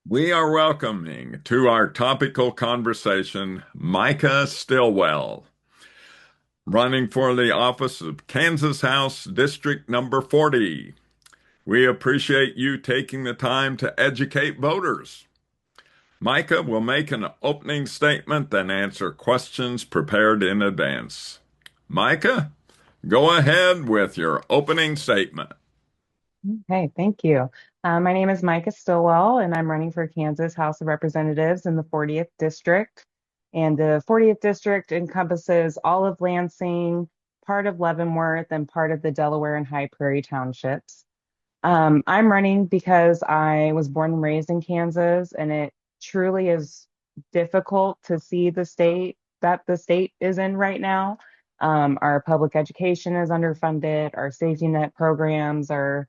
We are welcoming to our topical conversation Mika Stilwell, running for the office of Kansas House District Number 40. We appreciate you taking the time to educate voters. Mika will make an opening statement, then answer questions prepared in advance. Mika, go ahead with your opening statement. Hey, thank you. My name is Mika Stilwell, and I'm running for Kansas House of Representatives in the 40th District. And the 40th District encompasses all of Lansing, part of Leavenworth, and part of the Delaware and High Prairie townships. I'm running because I was born and raised in Kansas, and it truly is difficult to see the state that the state is in right now. Our public education is underfunded, our safety net programs are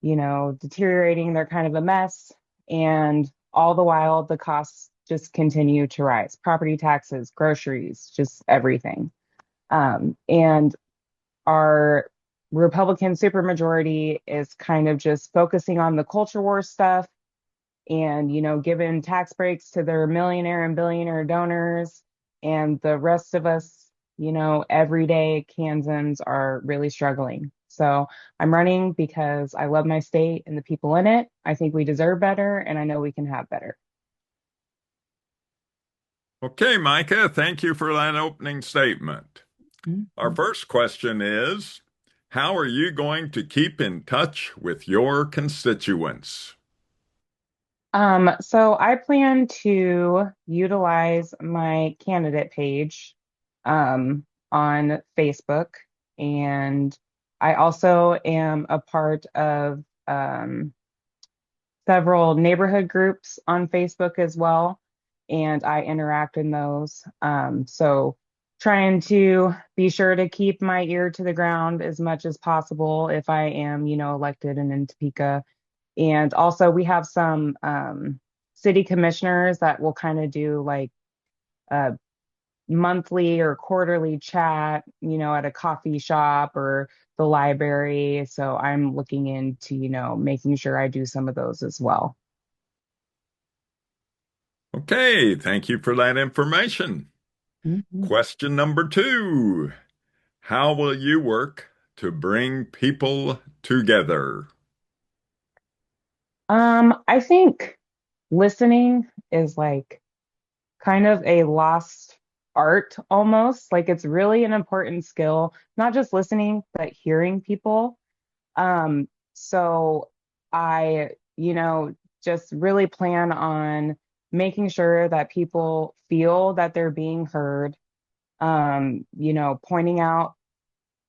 deteriorating. They're kind of a mess. And all the while, the costs just continue to rise. Property taxes, groceries, just everything. And our Republican supermajority is kind of just focusing on the culture war stuff and, giving tax breaks to their millionaire and billionaire donors. And the rest of us, everyday Kansans are really struggling. So I'm running because I love my state and the people in it. I think we deserve better, and I know we can have better. Okay, Mika, thank you for that opening statement. Our Mhm. first question is, how are you going to keep in touch with your constituents? So I plan to utilize my candidate page on Facebook, and I also am a part of several neighborhood groups on Facebook as well, and I interact in those. So trying to be sure to keep my ear to the ground as much as possible if I am, elected and in Topeka. And also we have some city commissioners that will kind of do like a monthly or quarterly chat, at a coffee shop or the library. So I'm looking into, making sure I do some of those as well. Okay, thank you for that information. Mhm. Question number two, how will you work to bring people together? I think listening is like kind of a lost art almost. Like it's really an important skill, not just listening, but hearing people. So I, just really plan on making sure that people feel that they're being heard, pointing out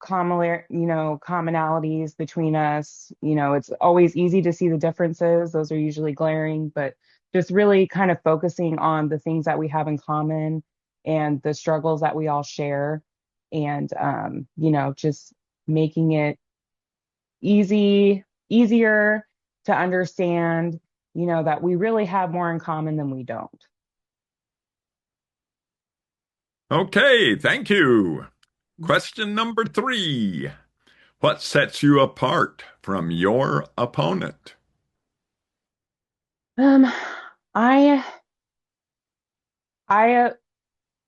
commonalities between us. It's always easy to see the differences. Those are usually glaring, but just really kind of focusing on the things that we have in common and the struggles that we all share. And, just making it easier to understand, that we really have more in common than we don't. Okay, thank you. Question number three, what sets you apart from your opponent? Um, I, I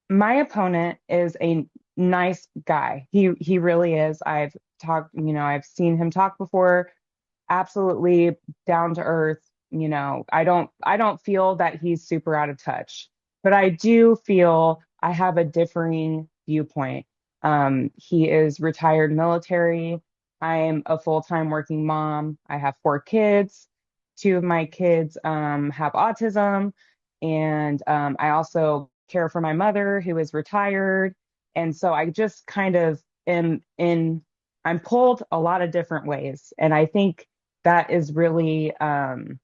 my opponent is a nice guy. He really is. I've seen him talk before. Absolutely down to earth. I don't feel that he's super out of touch, but I do feel I have a differing viewpoint. He is retired military. I am a full-time working mom. I have four kids. Two of my kids have autism, and I also care for my mother who is retired. And so I just kind of I'm pulled a lot of different ways. And I think that is really an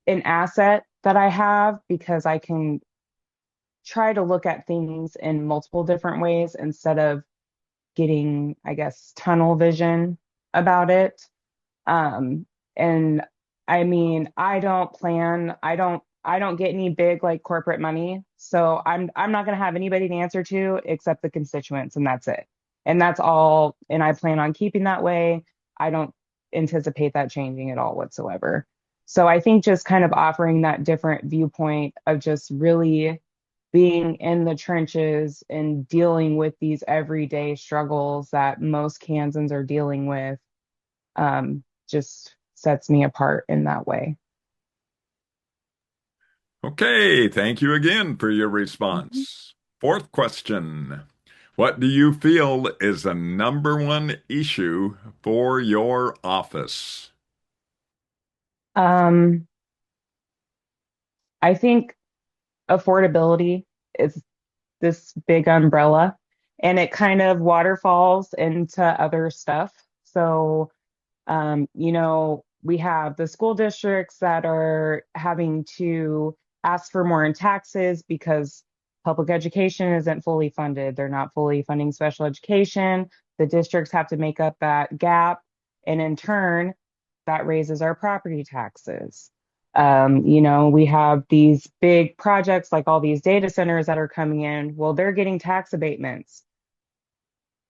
asset that I have because I can try to look at things in multiple different ways instead of getting, I guess, tunnel vision about it. And I mean, I don't get any big like corporate money. So I'm not going to have anybody to answer to except the constituents, and that's it. And that's all. And I plan on keeping that way. I don't anticipate that changing at all whatsoever. So I think just kind of offering that different viewpoint of just really being in the trenches and dealing with these everyday struggles that most Kansans are dealing with just sets me apart in that way. Okay, thank you again for your Mhm. response. Fourth question. What do you feel is the number one issue for your office? Um, I think affordability is this big umbrella and it kind of waterfalls into other stuff. So, we have the school districts that are having to ask for more in taxes because public education isn't fully funded. They're not fully funding special education. The districts have to make up that gap. And in turn, that raises our property taxes. We have these big projects like all these data centers that are coming in. Well, they're getting tax abatements.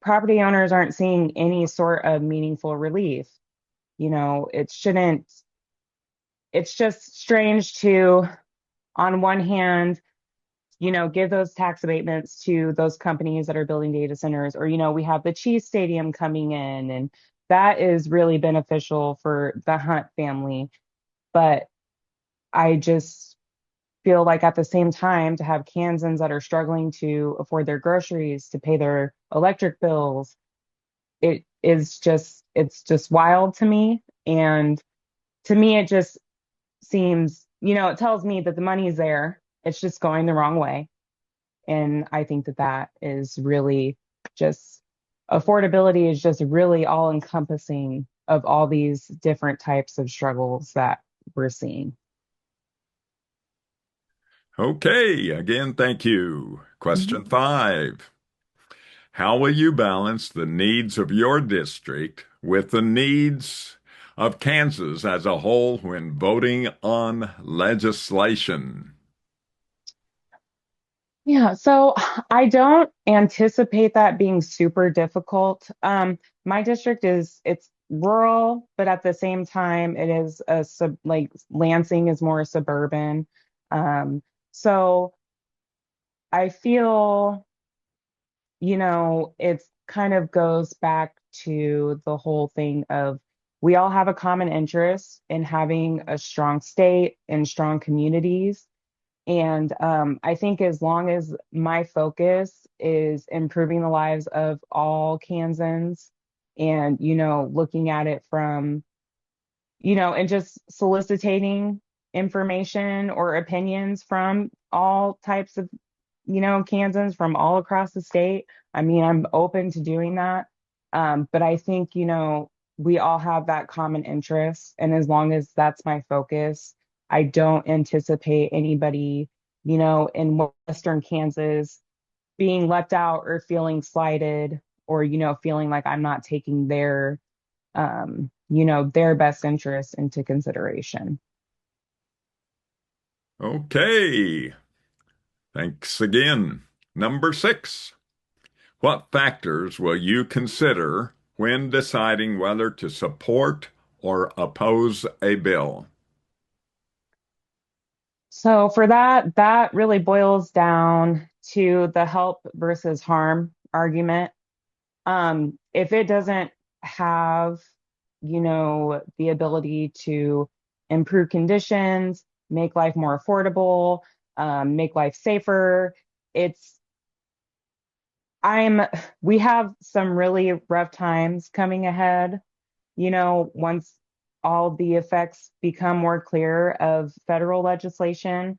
Property owners aren't seeing any sort of meaningful relief. It shouldn't, it's just strange to, on one hand, give those tax abatements to those companies that are building data centers, or, we have the Chiefs Stadium coming in, and that is really beneficial for the Hunt family. But I just feel like at the same time, to have Kansans that are struggling to afford their groceries, to pay their electric bills, it's just wild to me. And to me, it just seems, it tells me that the money is there. It's just going the wrong way. And I think that that is really just affordability is just really all encompassing of all these different types of struggles that we're seeing. Okay, again, thank you. Mhm. Question five. How will you balance the needs of your district with the needs of Kansas as a whole when voting on legislation? Yeah, so I don't anticipate that being super difficult. My district it's rural, but at the same time, it is like Lansing is more suburban. So I feel, it's kind of goes back to the whole thing of we all have a common interest in having a strong state and strong communities. And I think as long as my focus is improving the lives of all Kansans and, looking at it from, and just soliciting information or opinions from all types of, Kansans from all across the state. I mean, I'm open to doing that. But I think, we all have that common interest. And as long as that's my focus, I don't anticipate anybody, in Western Kansas being left out or feeling slighted or, feeling like I'm not taking their best interest into consideration. Okay, thanks again. Number six. What factors will you consider when deciding whether to support or oppose a bill? So for that, that really boils down to the help versus harm argument. If it doesn't have, the ability to improve conditions, make life more affordable, make life safer, it's I'm we have some really rough times coming ahead, once all the effects become more clear of federal legislation,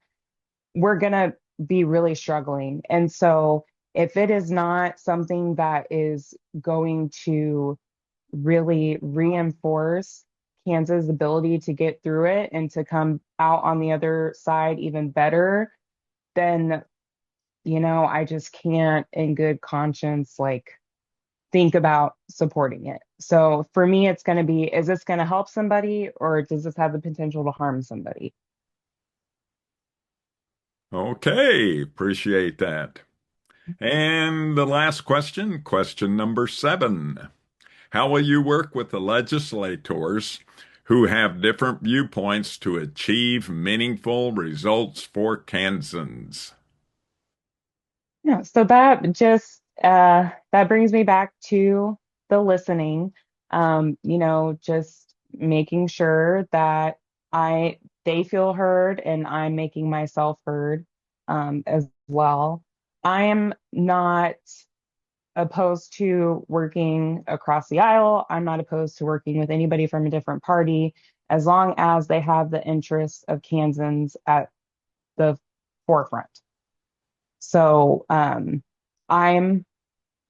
we're going to be really struggling. And so if it is not something that is going to really reinforce Kansas' ability to get through it and to come out on the other side even better, then, I just can't in good conscience like think about supporting it. So for me, it's going to be, is this going to help somebody or does this have the potential to harm somebody? Okay, appreciate that. And the last question, question number seven. How will you work with the legislators who have different viewpoints to achieve meaningful results for Kansans. Yeah, so that just that brings me back to the listening. Just making sure that I they feel heard and I'm making myself heard as well. I am not opposed to working across the aisle. I'm not opposed to working with anybody from a different party as long as they have the interests of Kansans at the forefront. So I'm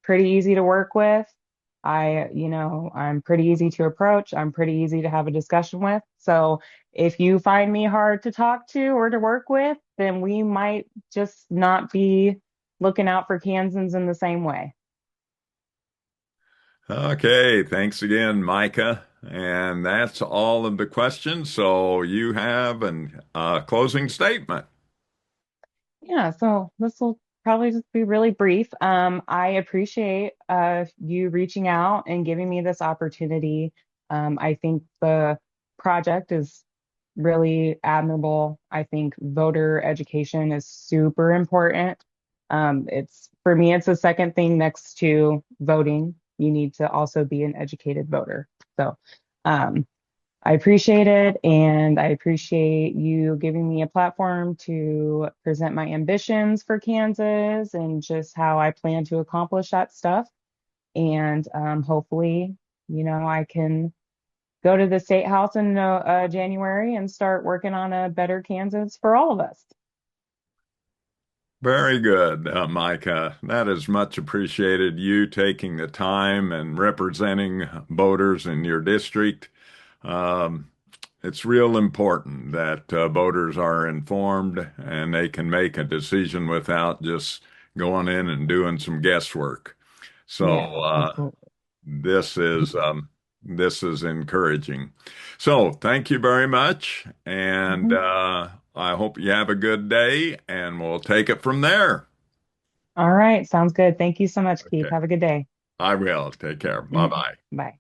pretty easy to work with. I'm pretty easy to approach. I'm pretty easy to have a discussion with. So if you find me hard to talk to or to work with, then we might just not be looking out for Kansans in the same way. Okay, thanks again, Micah. And that's all of the questions. So you have an closing statement. Yeah, so this will probably just be really brief. I appreciate you reaching out and giving me this opportunity. I think the project is really admirable. I think voter education is super important. It's for me, it's the second thing next to voting. You need to also be an educated voter. So, um, I appreciate it, and I appreciate you giving me a platform to present my ambitions for Kansas and just how I plan to accomplish that stuff. And hopefully, I can go to the state house in January and start working on a better Kansas for all of us. Very good, Micah. That is much appreciated. You taking the time and representing voters in your district. Um, it's real important that voters are informed and they can make a decision without just going in and doing some guesswork. So Yeah, absolutely. this is this is encouraging. So thank you very much, and Mhm. I hope you have a good day, and we'll take it from there. All right, sounds good. Thank you so much, Keith. Okay, Have a good day. I will. Take care. Bye Mhm. bye. Bye.